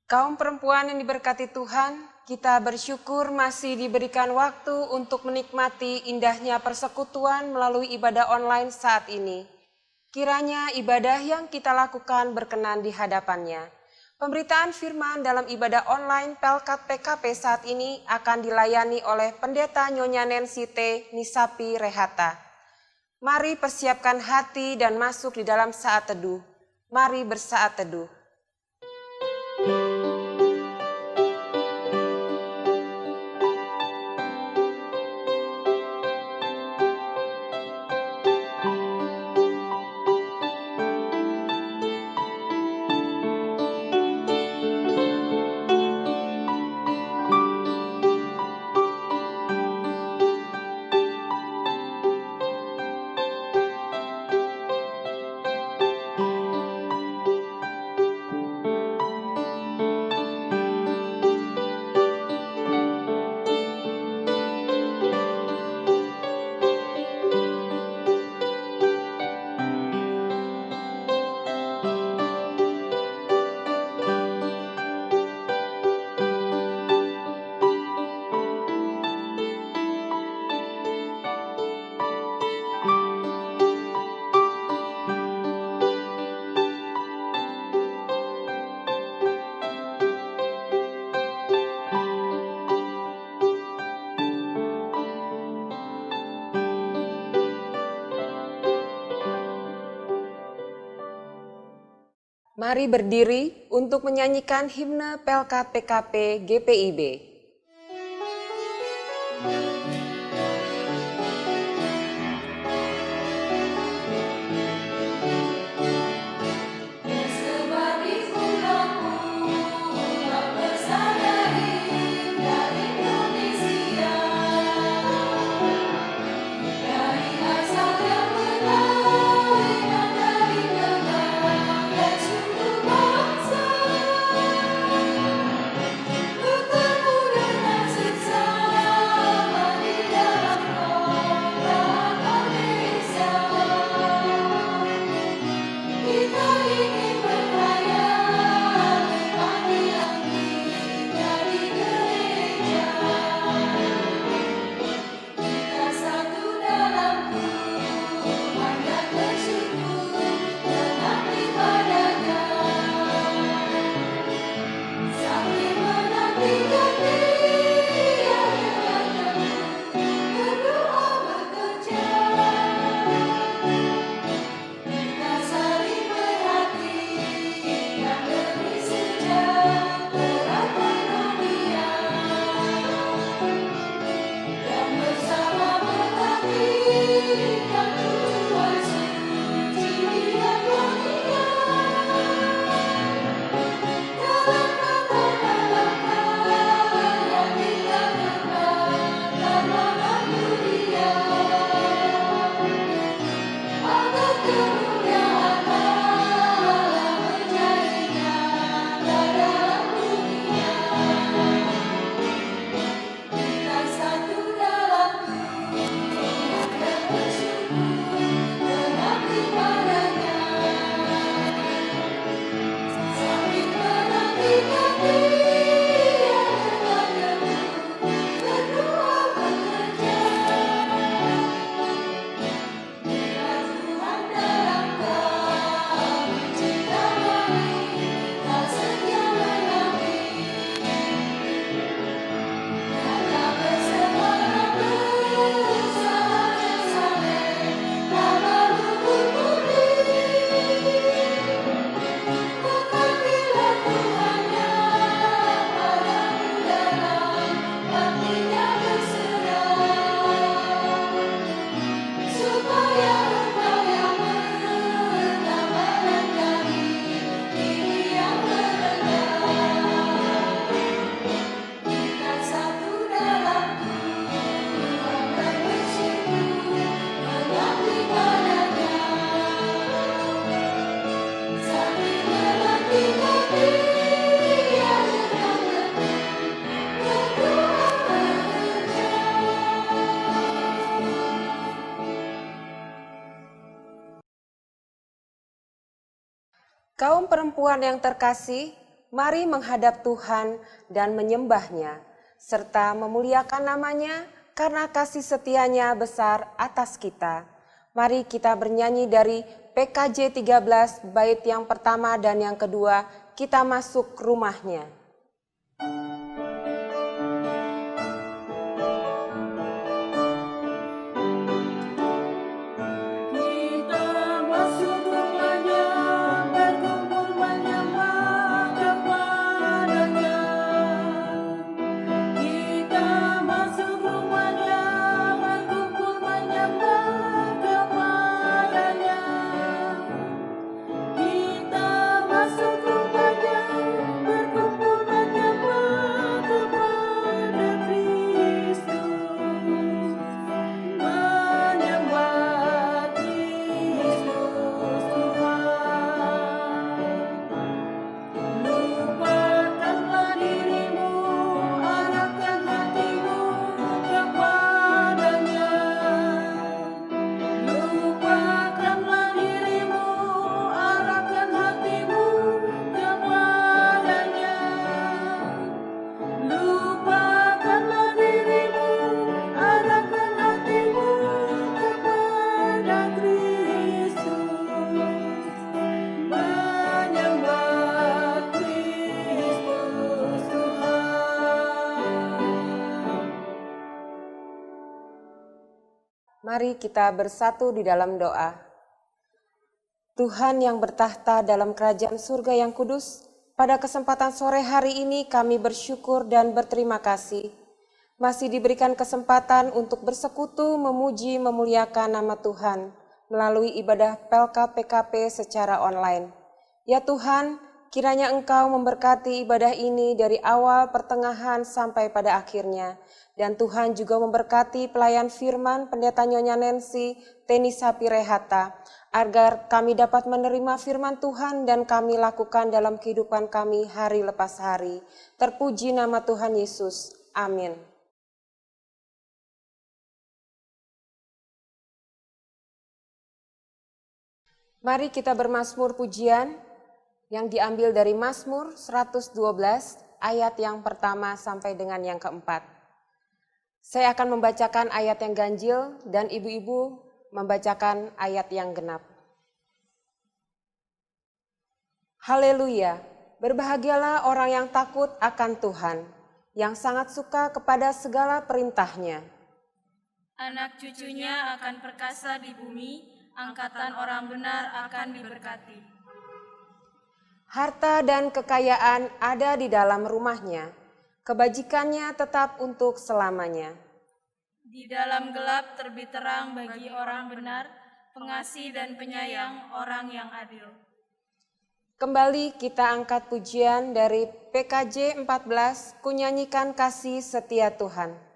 Kaum perempuan yang diberkati Tuhan, kita bersyukur masih diberikan waktu untuk menikmati indahnya persekutuan melalui ibadah online saat ini. Kiranya ibadah yang kita lakukan berkenan di hadapannya. Pemberitaan firman dalam ibadah online Pelkat PKP saat ini akan dilayani oleh Pendeta Nyonya Nancy T. Nisapi Rehata. Mari persiapkan hati dan masuk di dalam saat teduh. Mari bersaat teduh. Mari berdiri untuk menyanyikan himne Pelkat PKP GPIB. Kaum perempuan yang terkasih, mari menghadap Tuhan dan menyembah-Nya, serta memuliakan nama-Nya karena kasih setia-Nya besar atas kita. Mari kita bernyanyi dari PKJ 13 bait yang pertama dan yang kedua, kita masuk rumah-Nya. Mari kita bersatu di dalam doa. Tuhan yang bertahta dalam kerajaan surga yang kudus, pada kesempatan sore hari ini kami bersyukur dan berterima kasih. Masih diberikan kesempatan untuk bersekutu, memuji, memuliakan nama Tuhan melalui ibadah PELKA PKP secara online. Ya Tuhan, kiranya Engkau memberkati ibadah ini dari awal, pertengahan, sampai pada akhirnya. Dan Tuhan juga memberkati pelayan firman Pendeta Nyonya Nancy Teni Sapirehata, agar kami dapat menerima firman Tuhan dan kami lakukan dalam kehidupan kami hari lepas hari. Terpuji nama Tuhan Yesus. Amin. Mari kita bermazmur pujian yang diambil dari Mazmur 112 ayat yang pertama sampai dengan yang keempat. Saya akan membacakan ayat yang ganjil dan ibu-ibu membacakan ayat yang genap. Haleluya, berbahagialah orang yang takut akan Tuhan, yang sangat suka kepada segala perintah-Nya. Anak cucunya akan perkasa di bumi, angkatan orang benar akan diberkati. Harta dan kekayaan ada di dalam rumah-Nya, kebajikannya tetap untuk selamanya. Di dalam gelap terbit terang bagi orang benar, pengasih dan penyayang orang yang adil. Kembali kita angkat pujian dari PKJ 14, kunyanyikan kasih setia Tuhan.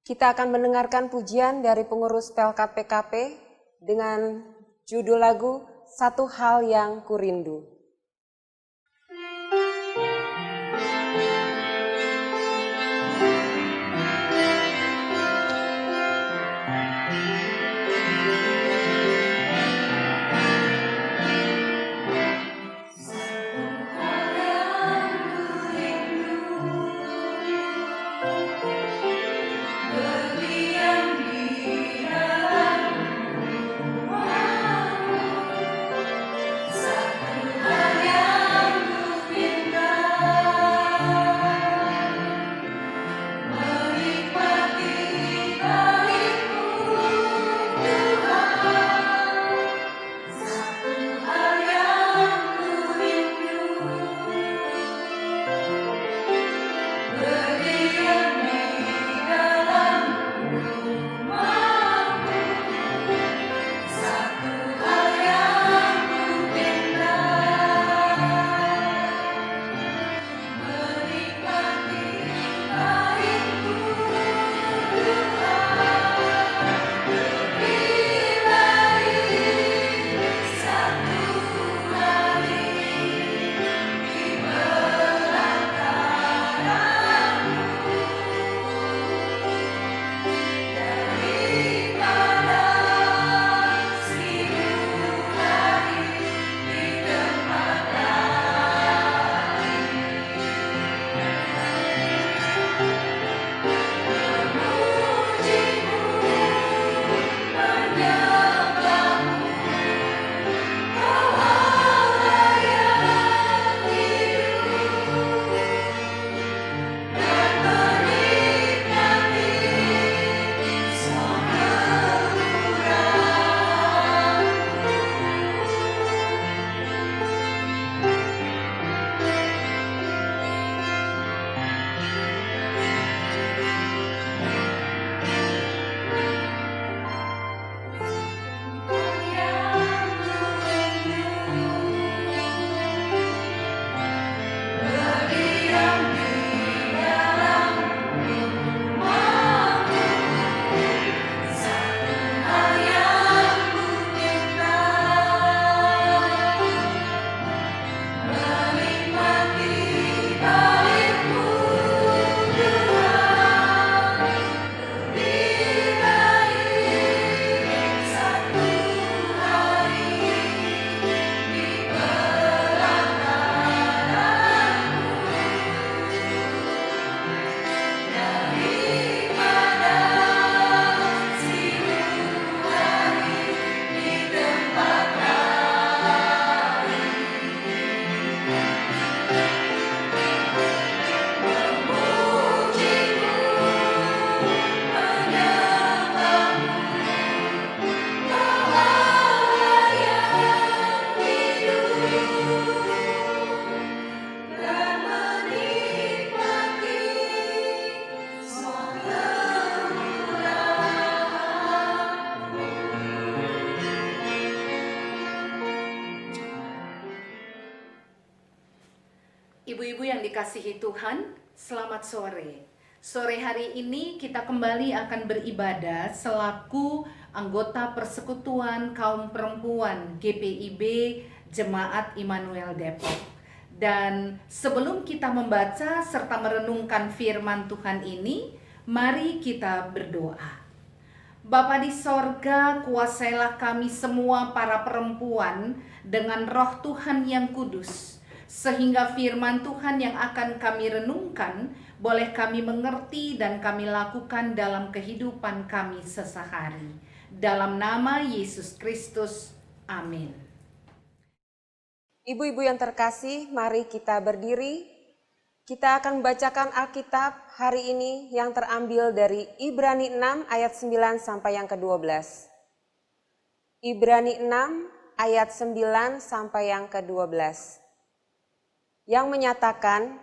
Kita akan mendengarkan pujian dari pengurus PELKA PKP dengan judul lagu Satu Hal Yang Kurindu. Ibu-ibu yang dikasihi Tuhan, selamat sore. Sore hari ini kita kembali akan beribadah selaku anggota Persekutuan Kaum Perempuan GPIB Jemaat Immanuel Depok. Dan sebelum kita membaca serta merenungkan firman Tuhan ini, mari kita berdoa. Bapa di sorga, kuasailah kami semua para perempuan dengan roh Tuhan yang kudus, sehingga firman Tuhan yang akan kami renungkan boleh kami mengerti dan kami lakukan dalam kehidupan kami sehari-hari. Dalam nama Yesus Kristus, amin. Ibu-ibu yang terkasih, mari kita berdiri. Kita akan membacakan Alkitab hari ini yang terambil dari Ibrani 6 ayat 9 sampai yang ke-12. Ibrani 6 ayat 9 sampai yang ke-12. Yang menyatakan,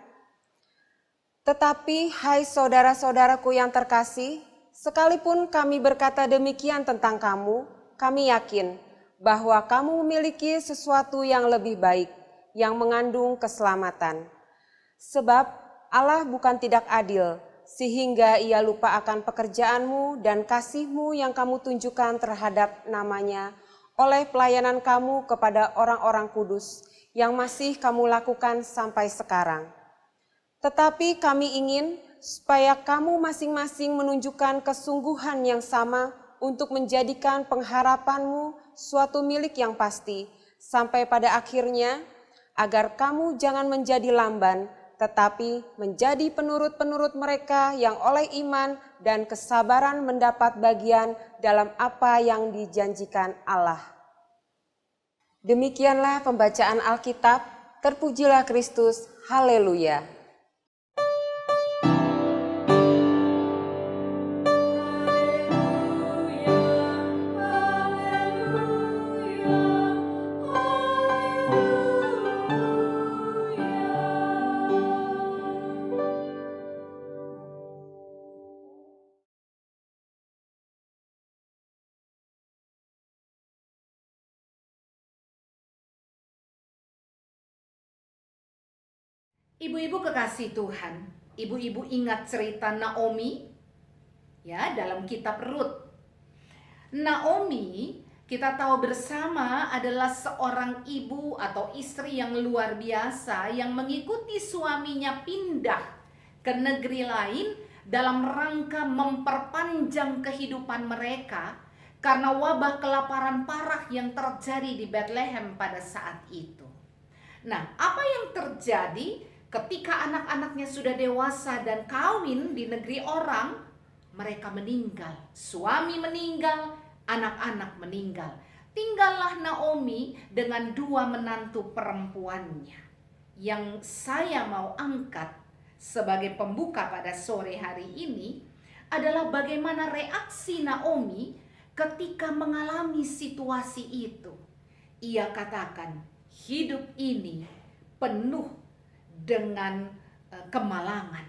"Tetapi hai saudara-saudaraku yang terkasih, sekalipun kami berkata demikian tentang kamu, kami yakin bahwa kamu memiliki sesuatu yang lebih baik, yang mengandung keselamatan. Sebab Allah bukan tidak adil, sehingga ia lupa akan pekerjaanmu dan kasihmu yang kamu tunjukkan terhadap namanya oleh pelayanan kamu kepada orang-orang kudus yang masih kamu lakukan sampai sekarang. Tetapi kami ingin supaya kamu masing-masing menunjukkan kesungguhan yang sama untuk menjadikan pengharapanmu suatu milik yang pasti, sampai pada akhirnya, agar kamu jangan menjadi lamban, tetapi menjadi penurut-penurut mereka yang oleh iman dan kesabaran mendapat bagian dalam apa yang dijanjikan Allah." Demikianlah pembacaan Alkitab. Terpujilah Kristus. Haleluya. Ibu-ibu kekasih Tuhan, ibu-ibu ingat cerita Naomi? Ya, dalam kitab Rut. Naomi, kita tahu bersama adalah seorang ibu atau istri yang luar biasa yang mengikuti suaminya pindah ke negeri lain dalam rangka memperpanjang kehidupan mereka karena wabah kelaparan parah yang terjadi di Bethlehem pada saat itu. Nah, apa yang terjadi ketika anak-anaknya sudah dewasa dan kawin di negeri orang? Mereka meninggal, suami meninggal, anak-anak meninggal. Tinggallah Naomi dengan dua menantu perempuannya. Yang saya mau angkat sebagai pembuka pada sore hari ini adalah bagaimana reaksi Naomi ketika mengalami situasi itu. Ia katakan, hidup ini penuh dengan kemalangan.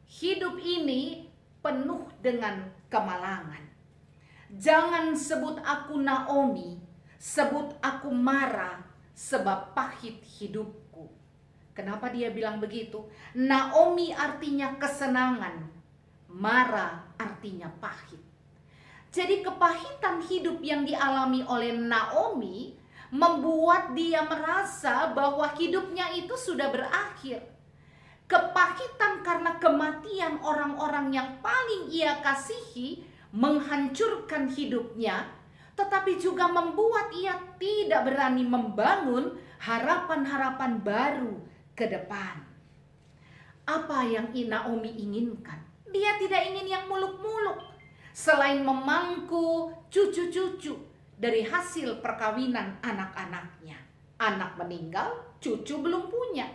Hidup ini penuh dengan kemalangan. Jangan sebut aku Naomi, sebut aku Mara, sebab pahit hidupku. Kenapa dia bilang begitu? Naomi artinya kesenangan, Mara artinya pahit. Jadi kepahitan hidup yang dialami oleh Naomi membuat dia merasa bahwa hidupnya itu sudah berakhir. Kepahitan karena kematian orang-orang yang paling ia kasihi menghancurkan hidupnya, tetapi juga membuat ia tidak berani membangun harapan-harapan baru ke depan. Apa yang Naomi inginkan? Dia tidak ingin yang muluk-muluk, selain memangku cucu-cucu dari hasil perkawinan anak-anaknya. Anak meninggal, cucu belum punya.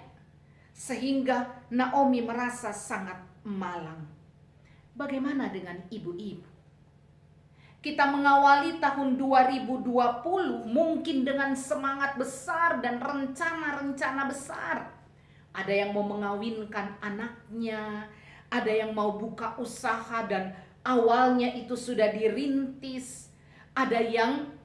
Sehingga Naomi merasa sangat malang. Bagaimana dengan ibu-ibu? Kita mengawali tahun 2020 mungkin dengan semangat besar dan rencana-rencana besar. Ada yang mau mengawinkan anaknya, ada yang mau buka usaha dan awalnya itu sudah dirintis. Ada yang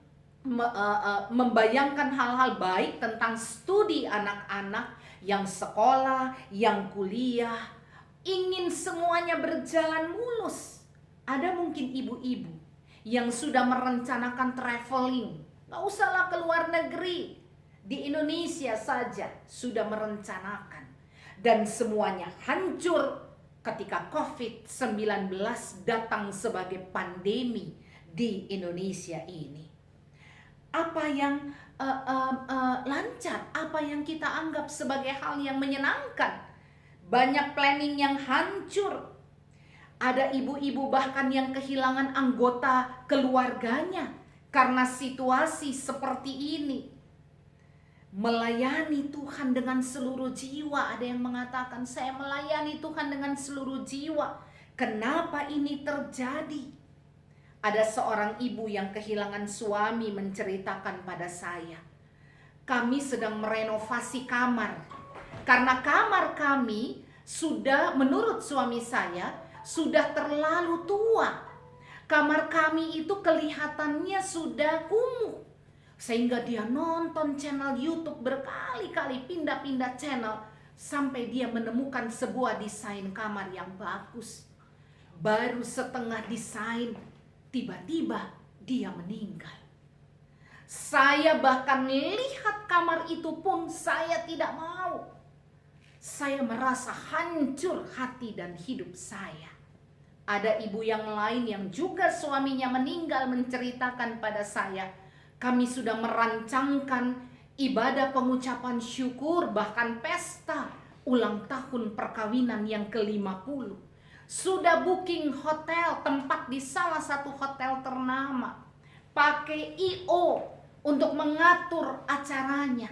membayangkan hal-hal baik tentang studi anak-anak yang sekolah, yang kuliah, ingin semuanya berjalan mulus. Ada mungkin ibu-ibu yang sudah merencanakan traveling, gak usahlah ke luar negeri, di Indonesia saja sudah merencanakan, dan semuanya hancur ketika COVID-19 datang sebagai pandemi di Indonesia ini. Apa yang lancar, apa yang kita anggap sebagai hal yang menyenangkan, banyak planning yang hancur. Ada ibu-ibu bahkan yang kehilangan anggota keluarganya karena situasi seperti ini. Melayani Tuhan dengan seluruh jiwa, ada yang mengatakan saya melayani Tuhan dengan seluruh jiwa. Kenapa ini terjadi? Ada seorang ibu yang kehilangan suami menceritakan pada saya, kami sedang merenovasi kamar. Karena kamar kami sudah, menurut suami saya, sudah terlalu tua. Kamar kami itu kelihatannya sudah kumuh. Sehingga dia nonton channel YouTube berkali-kali, pindah-pindah channel, sampai dia menemukan sebuah desain kamar yang bagus. Baru setengah desain, tiba-tiba dia meninggal. Saya bahkan lihat kamar itu pun saya tidak mau. Saya merasa hancur hati dan hidup saya. Ada ibu yang lain yang juga suaminya meninggal menceritakan pada saya, kami sudah merancangkan ibadah pengucapan syukur, bahkan pesta ulang tahun perkawinan yang ke-50. Sudah booking hotel, tempat di salah satu hotel ternama. Pakai IO untuk mengatur acaranya.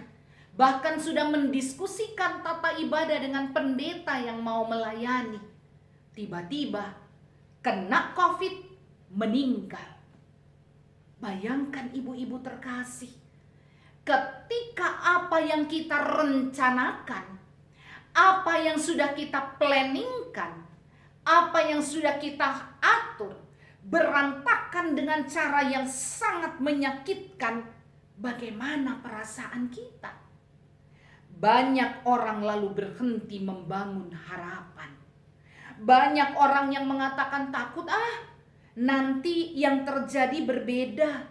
Bahkan sudah mendiskusikan tata ibadah dengan pendeta yang mau melayani. Tiba-tiba kena COVID, meninggal. Bayangkan ibu-ibu terkasih, ketika apa yang kita rencanakan, apa yang sudah kita planningkan, apa yang sudah kita atur, berantakan dengan cara yang sangat menyakitkan, bagaimana perasaan kita? Banyak orang lalu berhenti membangun harapan. Banyak orang yang mengatakan takut, nanti yang terjadi berbeda.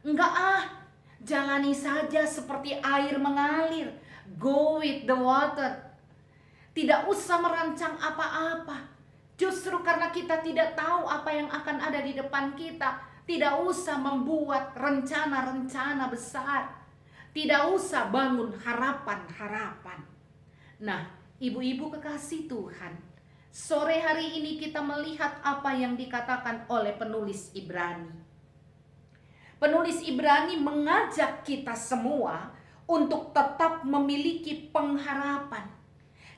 Enggak, jalani saja seperti air mengalir. Go with the water. Tidak usah merancang apa-apa. Justru karena kita tidak tahu apa yang akan ada di depan kita, tidak usah membuat rencana-rencana besar. Tidak usah bangun harapan-harapan. Nah, ibu-ibu kekasih Tuhan, sore hari ini kita melihat apa yang dikatakan oleh penulis Ibrani. Penulis Ibrani mengajak kita semua untuk tetap memiliki pengharapan.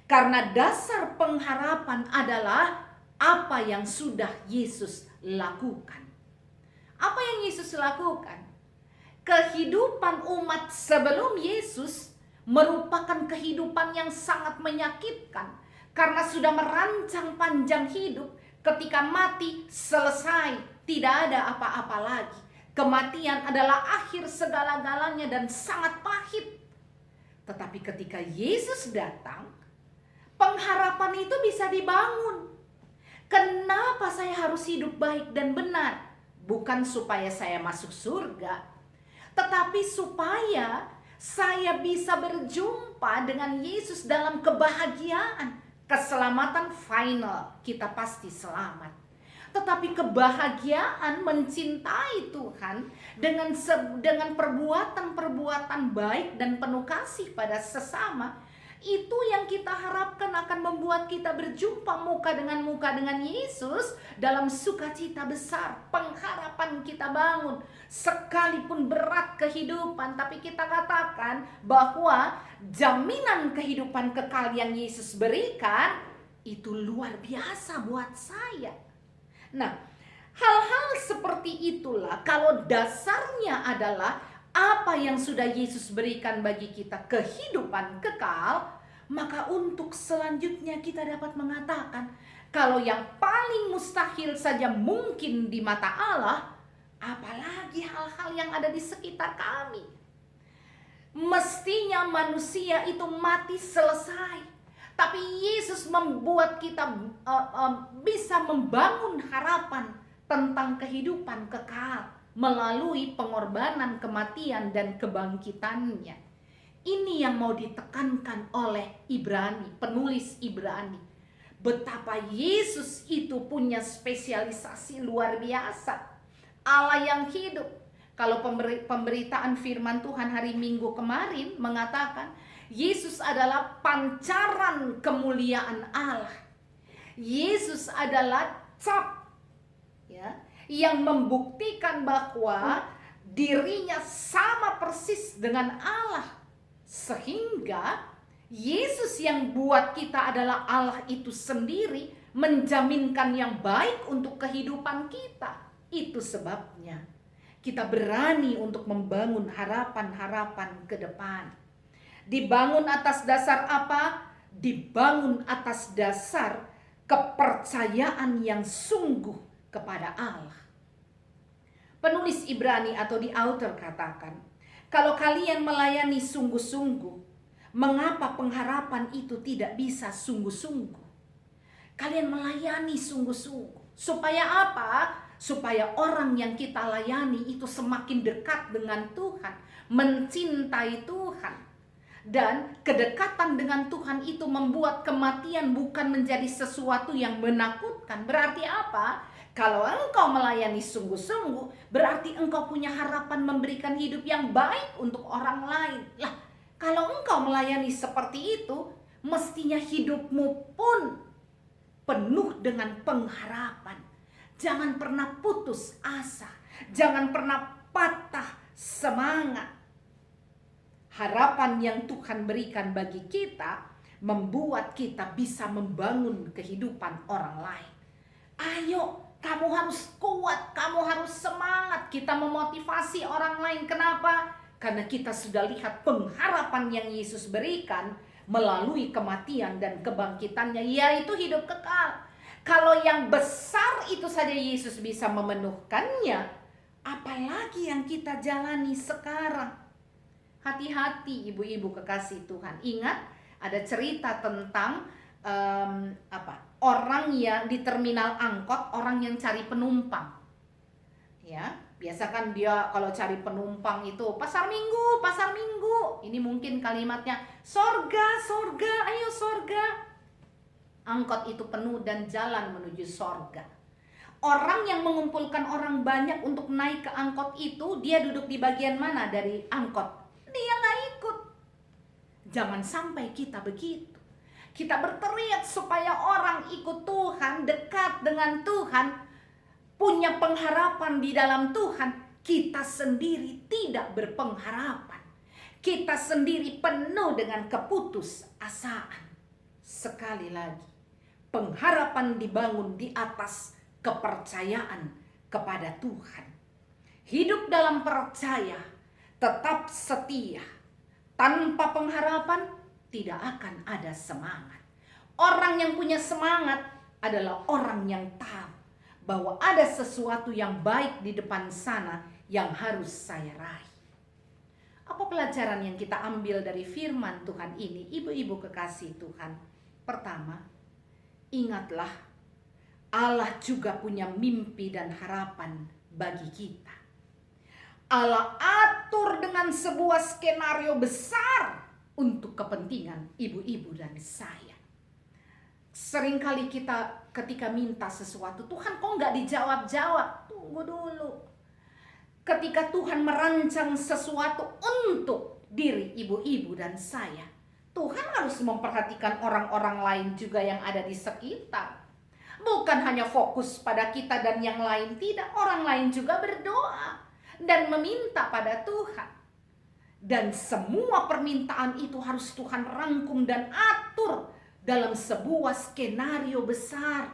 Karena dasar pengharapan adalah apa yang sudah Yesus lakukan. Apa yang Yesus lakukan? Kehidupan umat sebelum Yesus merupakan kehidupan yang sangat menyakitkan. Karena sudah merancang panjang hidup, ketika mati selesai, tidak ada apa-apa lagi. Kematian adalah akhir segala-galanya dan sangat pahit. Tetapi ketika Yesus datang, pengharapan itu bisa dibangun. Kenapa saya harus hidup baik dan benar? Bukan supaya saya masuk surga, tetapi supaya saya bisa berjumpa dengan Yesus dalam kebahagiaan. Keselamatan final, kita pasti selamat. Tetapi kebahagiaan mencintai Tuhan dengan perbuatan-perbuatan baik dan penuh kasih pada sesama, itu yang kita harapkan akan membuat kita berjumpa muka dengan Yesus dalam sukacita besar. Pengharapan kita bangun, sekalipun berat kehidupan, tapi kita katakan bahwa jaminan kehidupan kekal yang Yesus berikan itu luar biasa buat saya. Nah, hal-hal seperti itulah kalau dasarnya adalah apa yang sudah Yesus berikan bagi kita, kehidupan kekal, maka untuk selanjutnya kita dapat mengatakan kalau yang paling mustahil saja mungkin di mata Allah, apalagi hal-hal yang ada di sekitar kami. Mestinya manusia itu mati selesai, tapi Yesus membuat kita bisa membangun harapan tentang kehidupan kekal melalui pengorbanan, kematian, dan kebangkitannya. Ini yang mau ditekankan oleh Ibrani, penulis Ibrani. Betapa Yesus itu punya spesialisasi luar biasa. Allah yang hidup. Kalau pemberitaan firman Tuhan hari Minggu kemarin mengatakan Yesus adalah pancaran kemuliaan Allah. Yesus adalah cap, ya, yang membuktikan bahwa dirinya sama persis dengan Allah. Sehingga Yesus yang buat kita adalah Allah itu sendiri menjaminkan yang baik untuk kehidupan kita. Itu sebabnya kita berani untuk membangun harapan-harapan ke depan. Dibangun atas dasar apa? Dibangun atas dasar kepercayaan yang sungguh kepada Allah. Penulis Ibrani atau the author katakan, kalau kalian melayani sungguh-sungguh, mengapa pengharapan itu tidak bisa sungguh-sungguh? Kalian melayani sungguh-sungguh. Supaya apa? Supaya orang yang kita layani itu semakin dekat dengan Tuhan, mencintai Tuhan. Dan kedekatan dengan Tuhan itu membuat kematian bukan menjadi sesuatu yang menakutkan. Berarti apa? Kalau engkau melayani sungguh-sungguh, berarti engkau punya harapan memberikan hidup yang baik untuk orang lain. Lah, kalau engkau melayani seperti itu, mestinya hidupmu pun penuh dengan pengharapan. Jangan pernah putus asa, jangan pernah patah semangat. Harapan yang Tuhan berikan bagi kita membuat kita bisa membangun kehidupan orang lain. Ayo, kamu harus kuat, kamu harus semangat. Kita memotivasi orang lain. Kenapa? Karena kita sudah lihat pengharapan yang Yesus berikan melalui kematian dan kebangkitannya, yaitu hidup kekal. Kalau yang besar itu saja Yesus bisa memenuhkannya, apalagi yang kita jalani sekarang. Hati-hati ibu-ibu kekasih Tuhan. Ingat, ada cerita tentang orang yang di terminal angkot, orang yang cari penumpang. Ya, biasa kan dia kalau cari penumpang itu pasar minggu, pasar minggu. Ini mungkin kalimatnya, sorga, sorga, ayo sorga. Angkot itu penuh dan jalan menuju sorga. Orang yang mengumpulkan orang banyak untuk naik ke angkot itu, dia duduk di bagian mana dari angkot? Dia nggak ikut. Jangan sampai kita begitu. Kita berteriak supaya orang ikut Tuhan, dekat dengan Tuhan, punya pengharapan di dalam Tuhan. Kita sendiri tidak berpengharapan. Kita sendiri penuh dengan keputusasaan. Sekali lagi, pengharapan dibangun di atas kepercayaan kepada Tuhan. Hidup dalam percaya, tetap setia. Tanpa pengharapan tidak akan ada semangat. Orang yang punya semangat adalah orang yang tahu bahwa ada sesuatu yang baik di depan sana yang harus saya raih. Apa pelajaran yang kita ambil dari firman Tuhan ini, ibu-ibu kekasih Tuhan? Pertama, ingatlah Allah juga punya mimpi dan harapan bagi kita. Allah atur dengan sebuah skenario besar untuk kepentingan ibu-ibu dan saya. Seringkali kita ketika minta sesuatu, Tuhan kok nggak dijawab-jawab? Tunggu dulu. Ketika Tuhan merancang sesuatu untuk diri ibu-ibu dan saya, Tuhan harus memperhatikan orang-orang lain juga yang ada di sekitar. Bukan hanya fokus pada kita dan yang lain, tidak. Orang lain juga berdoa dan meminta pada Tuhan. Dan semua permintaan itu harus Tuhan rangkum dan atur dalam sebuah skenario besar.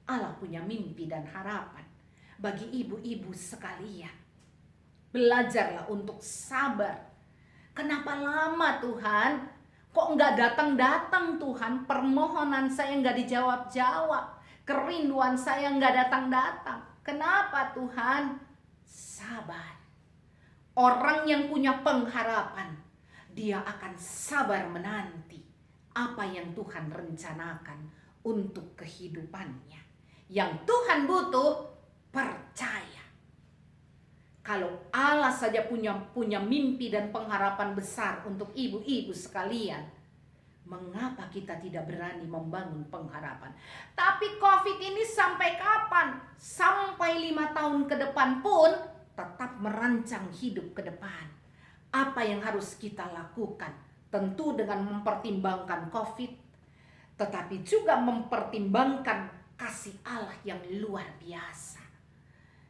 Allah punya mimpi dan harapan bagi ibu-ibu sekalian. Belajarlah untuk sabar. Kenapa lama Tuhan? Kok nggak datang-datang Tuhan? Permohonan saya nggak dijawab-jawab. Kerinduan saya nggak datang-datang. Kenapa Tuhan? sabar. Orang yang punya pengharapan, dia akan sabar menanti apa yang Tuhan rencanakan untuk kehidupannya. Yang Tuhan butuh percaya. Kalau Allah saja punya mimpi dan pengharapan besar untuk ibu-ibu sekalian, mengapa kita tidak berani membangun pengharapan? Tapi COVID ini sampai kapan? Sampai 5 tahun ke depan pun tetap merancang hidup ke depan. Apa yang harus kita lakukan? Tentu dengan mempertimbangkan COVID, tetapi juga mempertimbangkan kasih Allah yang luar biasa.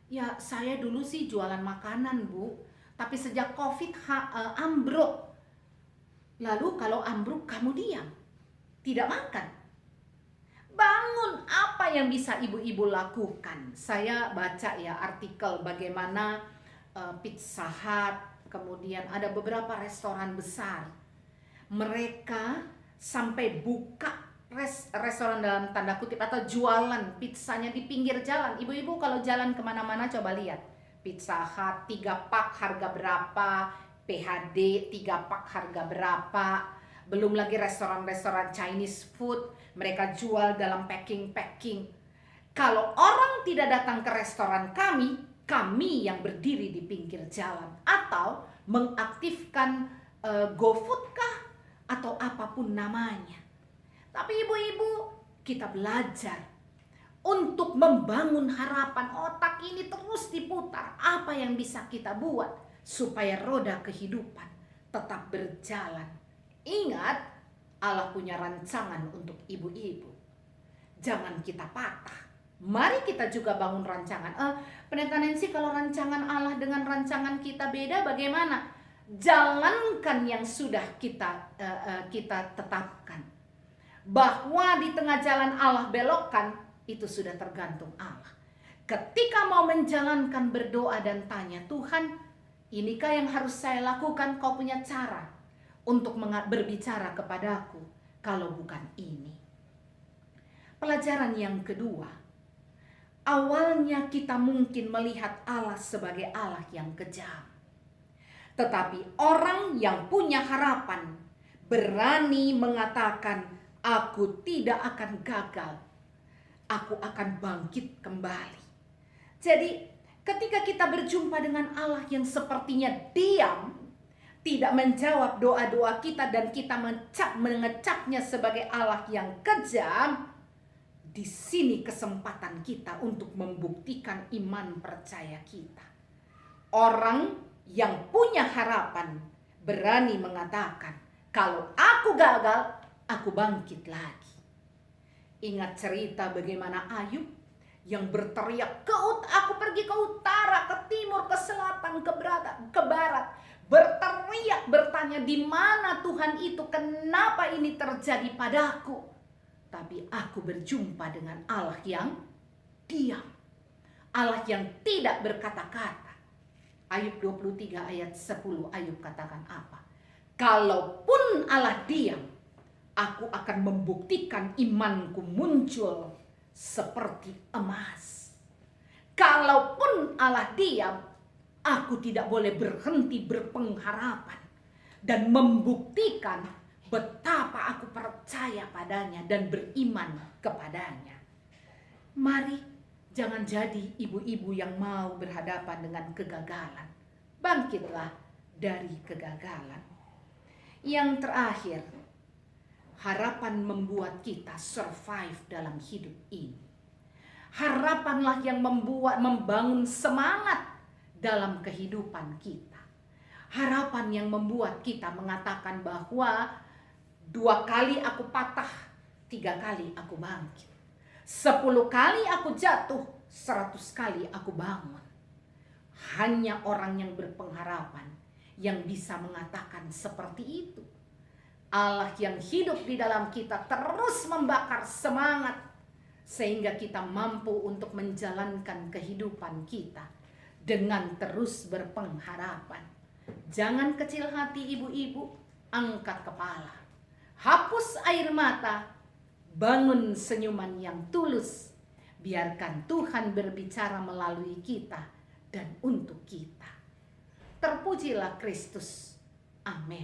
Ya, saya dulu sih jualan makanan, Bu. Tapi sejak COVID ambruk. Lalu kalau ambruk kamu diam, tidak makan. Bangun, apa yang bisa ibu-ibu lakukan? Saya baca ya artikel bagaimana Pizza Hut, kemudian ada beberapa restoran besar. Mereka sampai buka restoran dalam tanda kutip atau jualan pizzanya di pinggir jalan. Ibu-ibu kalau jalan kemana-mana coba lihat. Pizza Hut 3 pak harga berapa, PHD 3 pak harga berapa. Belum lagi restoran-restoran Chinese food, mereka jual dalam packing-packing. Kalau orang tidak datang ke restoran kami yang berdiri di pinggir jalan atau mengaktifkan GoFood kah atau apapun namanya. Tapi ibu-ibu, kita belajar untuk membangun harapan. Otak ini terus diputar. Apa yang bisa kita buat supaya roda kehidupan tetap berjalan. Ingat, Allah punya rancangan untuk ibu-ibu. Jangan kita patah. Mari kita juga bangun rancangan. Pendeta Nancy, kalau rancangan Allah dengan rancangan kita beda bagaimana? Jalankan yang sudah kita tetapkan. Bahwa di tengah jalan Allah belokkan, itu sudah tergantung Allah. Ketika mau menjalankan berdoa dan tanya, Tuhan, inikah yang harus saya lakukan? Kau punya cara untuk berbicara kepadaku. Kalau bukan ini. Pelajaran yang kedua, awalnya kita mungkin melihat Allah sebagai Allah yang kejam. Tetapi orang yang punya harapan berani mengatakan, aku tidak akan gagal. Aku akan bangkit kembali. Jadi ketika kita berjumpa dengan Allah yang sepertinya diam, tidak menjawab doa-doa kita dan kita mengecapnya sebagai Allah yang kejam, di sini kesempatan kita untuk membuktikan iman percaya kita. Orang yang punya harapan berani mengatakan, kalau aku gagal, aku bangkit lagi. Ingat cerita bagaimana Ayub yang berteriak, aku pergi ke utara, ke timur, ke selatan, ke barat. Berteriak, bertanya, di mana Tuhan itu? Kenapa ini terjadi padaku? Tapi aku berjumpa dengan Allah yang diam. Allah yang tidak berkata-kata. Ayub 23 ayat 10, Ayub katakan apa? Kalaupun Allah diam, aku akan membuktikan imanku muncul seperti emas. Kalaupun Allah diam, aku tidak boleh berhenti berpengharapan dan membuktikan betapa aku percaya padanya dan beriman kepadanya. Mari jangan jadi ibu-ibu yang mau berhadapan dengan kegagalan. Bangkitlah dari kegagalan. Yang terakhir, harapan membuat kita survive dalam hidup ini. Harapanlah yang membangun semangat dalam kehidupan kita. Harapan yang membuat kita mengatakan bahwa 2 kali aku patah, 3 kali aku bangkit. 10 kali aku jatuh, 100 kali aku bangun. Hanya orang yang berpengharapan yang bisa mengatakan seperti itu. Allah yang hidup di dalam kita terus membakar semangat sehingga kita mampu untuk menjalankan kehidupan kita dengan terus berpengharapan. Jangan kecil hati ibu-ibu, angkat kepala, hapus air mata, bangun senyuman yang tulus. Biarkan Tuhan berbicara melalui kita dan untuk kita. Terpujilah Kristus. Amin.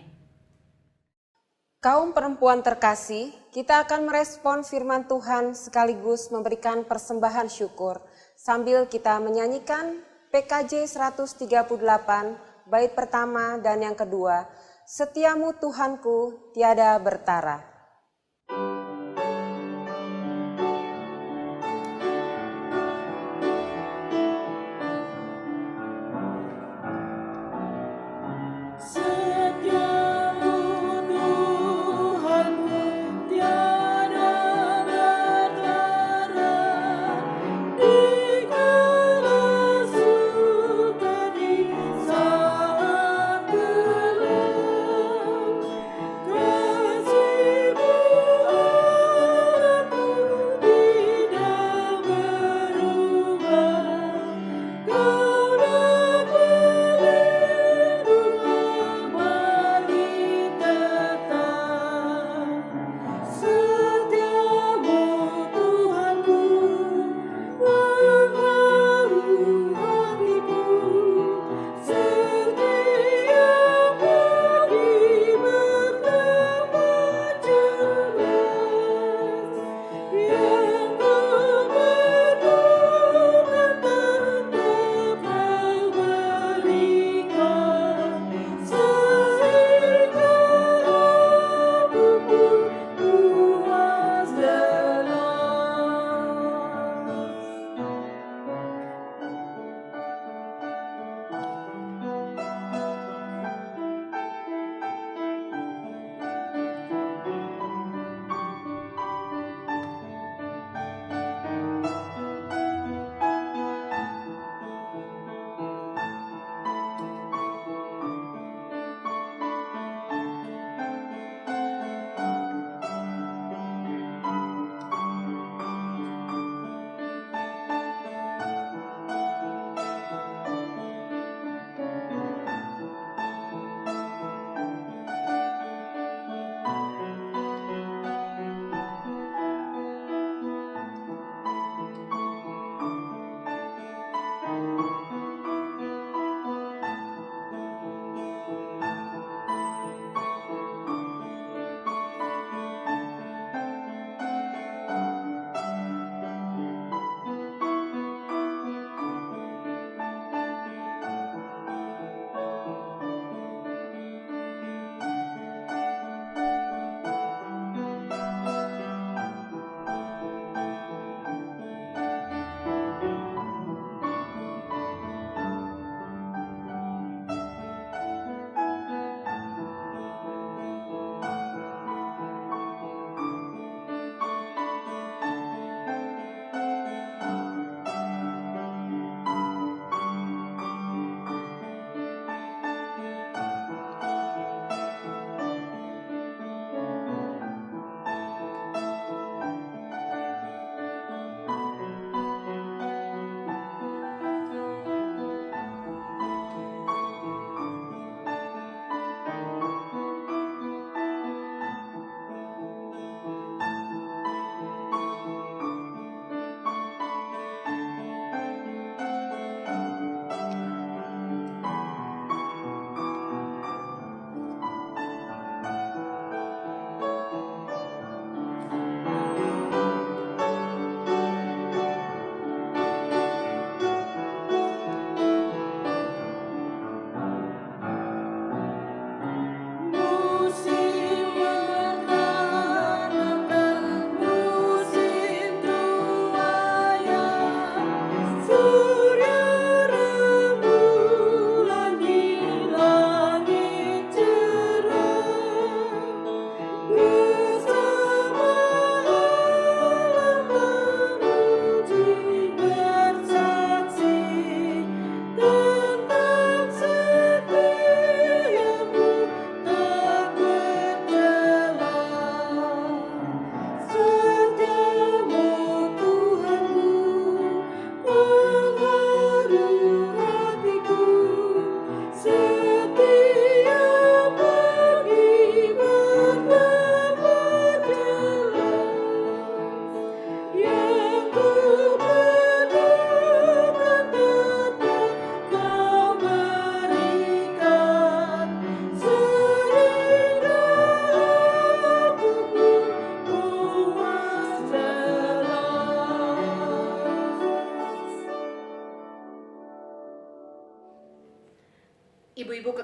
Kaum perempuan terkasih, kita akan merespon firman Tuhan sekaligus memberikan persembahan syukur sambil kita menyanyikan PKJ 138 bait pertama dan yang kedua, Setiamu Tuhanku tiada bertara. Kasih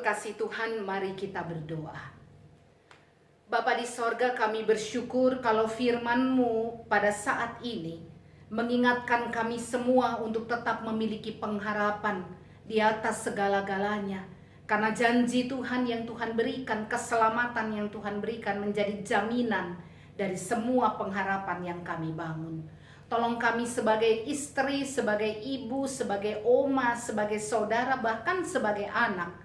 kekasih Tuhan, mari kita berdoa. Bapa di sorga, kami bersyukur kalau firman-Mu pada saat ini mengingatkan kami semua untuk tetap memiliki pengharapan di atas segala-galanya. Karena janji Tuhan yang Tuhan berikan, keselamatan yang Tuhan berikan menjadi jaminan dari semua pengharapan yang kami bangun. Tolong kami sebagai istri, sebagai ibu, sebagai oma, sebagai saudara, bahkan sebagai anak,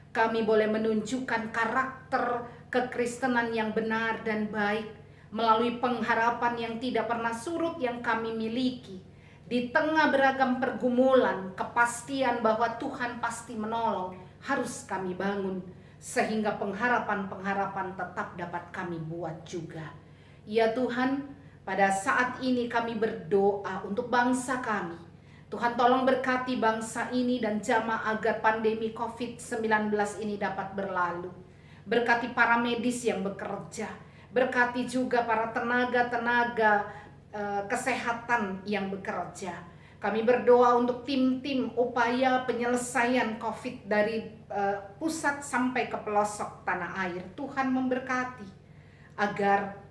kami boleh menunjukkan karakter kekristenan yang benar dan baik melalui pengharapan yang tidak pernah surut yang kami miliki. Di tengah beragam pergumulan, kepastian bahwa Tuhan pasti menolong harus kami bangun, sehingga pengharapan-pengharapan tetap dapat kami buat juga. Ya Tuhan, pada saat ini kami berdoa untuk bangsa kami. Tuhan tolong berkati bangsa ini dan jamaah agar pandemi COVID-19 ini dapat berlalu. Berkati para medis yang bekerja. Berkati juga para tenaga-tenaga kesehatan yang bekerja. Kami berdoa untuk tim-tim upaya penyelesaian COVID dari pusat sampai ke pelosok tanah air. Tuhan memberkati agar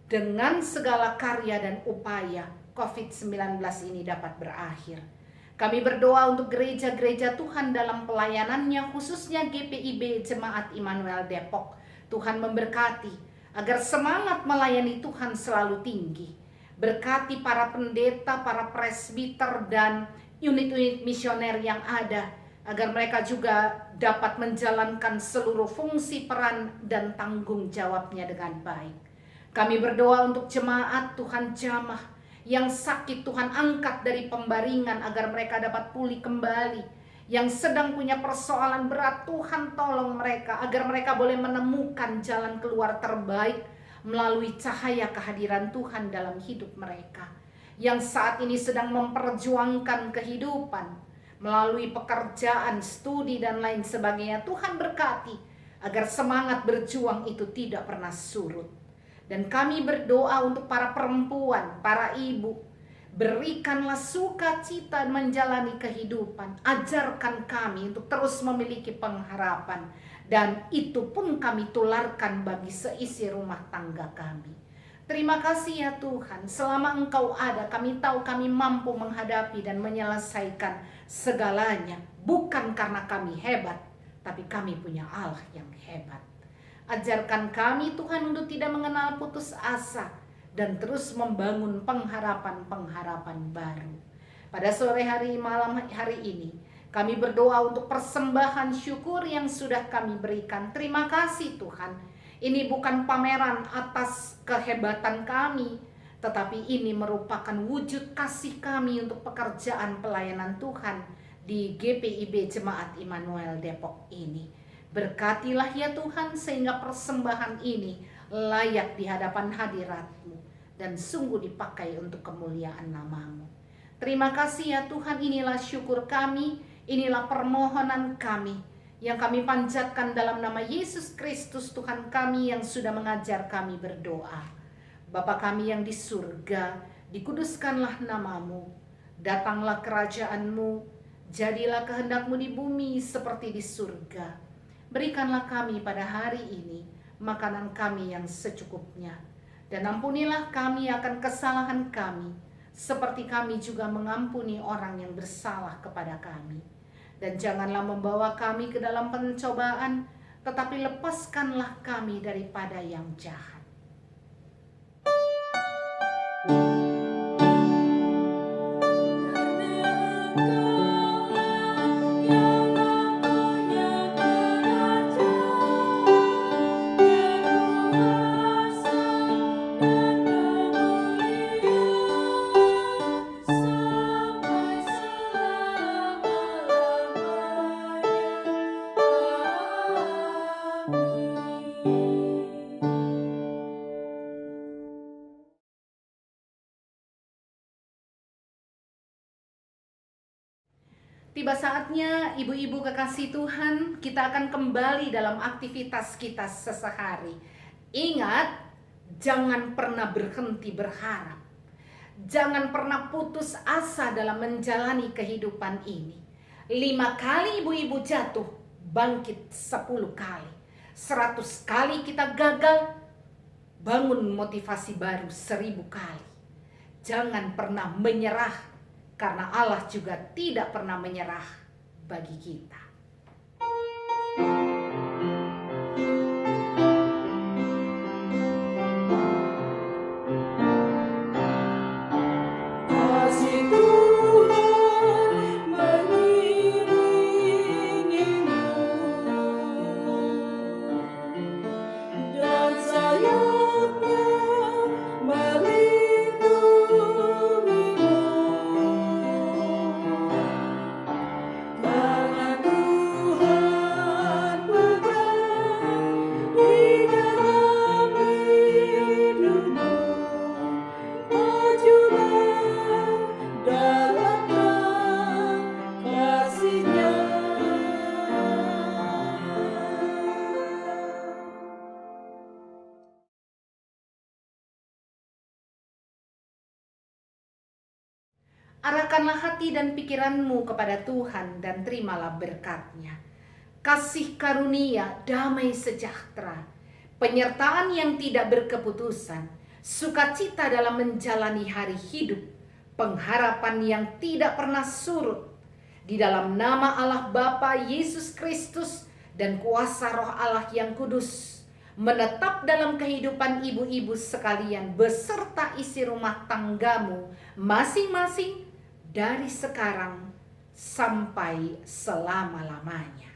dengan segala karya dan upaya COVID-19 ini dapat berakhir. Kami berdoa untuk gereja-gereja Tuhan dalam pelayanannya, khususnya GPIB Jemaat Immanuel Depok. Tuhan memberkati agar semangat melayani Tuhan selalu tinggi. Berkati para pendeta, para presbiter dan unit-unit misioner yang ada, agar mereka juga dapat menjalankan seluruh fungsi, peran, dan tanggung jawabnya dengan baik. Kami berdoa untuk jemaat Tuhan jamah yang sakit, Tuhan angkat dari pembaringan agar mereka dapat pulih kembali. Yang sedang punya persoalan berat, Tuhan tolong mereka agar mereka boleh menemukan jalan keluar terbaik melalui cahaya kehadiran Tuhan dalam hidup mereka. Yang saat ini sedang memperjuangkan kehidupan melalui pekerjaan, studi, dan lain sebagainya, Tuhan berkati agar semangat berjuang itu tidak pernah surut. Dan kami berdoa untuk para perempuan, para ibu. Berikanlah sukacita menjalani kehidupan. Ajarkan kami untuk terus memiliki pengharapan. Dan itu pun kami tularkan bagi seisi rumah tangga kami. Terima kasih ya Tuhan. Selama Engkau ada, kami tahu kami mampu menghadapi dan menyelesaikan segalanya. Bukan karena kami hebat, tapi kami punya Allah yang hebat. Ajarkan kami Tuhan untuk tidak mengenal putus asa dan terus membangun pengharapan-pengharapan baru. Pada sore hari malam hari ini kami berdoa untuk persembahan syukur yang sudah kami berikan. Terima kasih Tuhan. Ini bukan pameran atas kehebatan kami, tetapi ini merupakan wujud kasih kami untuk pekerjaan pelayanan Tuhan di GPIB Jemaat Immanuel Depok ini. Berkatilah ya Tuhan sehingga persembahan ini layak di hadapan hadirat-Mu dan sungguh dipakai untuk kemuliaan nama-Mu. Terima kasih ya Tuhan, inilah syukur kami, inilah permohonan kami yang kami panjatkan dalam nama Yesus Kristus Tuhan kami yang sudah mengajar kami berdoa. Bapa kami yang di surga, dikuduskanlah nama-Mu, datanglah kerajaan-Mu, jadilah kehendak-Mu di bumi seperti di surga. Berikanlah kami pada hari ini makanan kami yang secukupnya. Dan ampunilah kami akan kesalahan kami, seperti kami juga mengampuni orang yang bersalah kepada kami. Dan janganlah membawa kami ke dalam pencobaan, tetapi lepaskanlah kami daripada yang jahat. Tiba saatnya ibu-ibu kekasih Tuhan, kita akan kembali dalam aktivitas kita sehari. Ingat, jangan pernah berhenti berharap. Jangan pernah putus asa dalam menjalani kehidupan ini. 5 kali ibu-ibu jatuh, bangkit 10 kali. 100 kali kita gagal, bangun motivasi baru 1000 kali. Jangan pernah menyerah, karena Allah juga tidak pernah menyerah bagi kita. Arahkanlah hati dan pikiranmu kepada Tuhan dan terimalah berkat-Nya. Kasih karunia, damai sejahtera, penyertaan yang tidak berkeputusan, sukacita dalam menjalani hari hidup, pengharapan yang tidak pernah surut. Di dalam nama Allah Bapa, Yesus Kristus, dan kuasa Roh Allah yang kudus, menetap dalam kehidupan ibu-ibu sekalian beserta isi rumah tanggamu masing-masing, dari sekarang sampai selama-lamanya.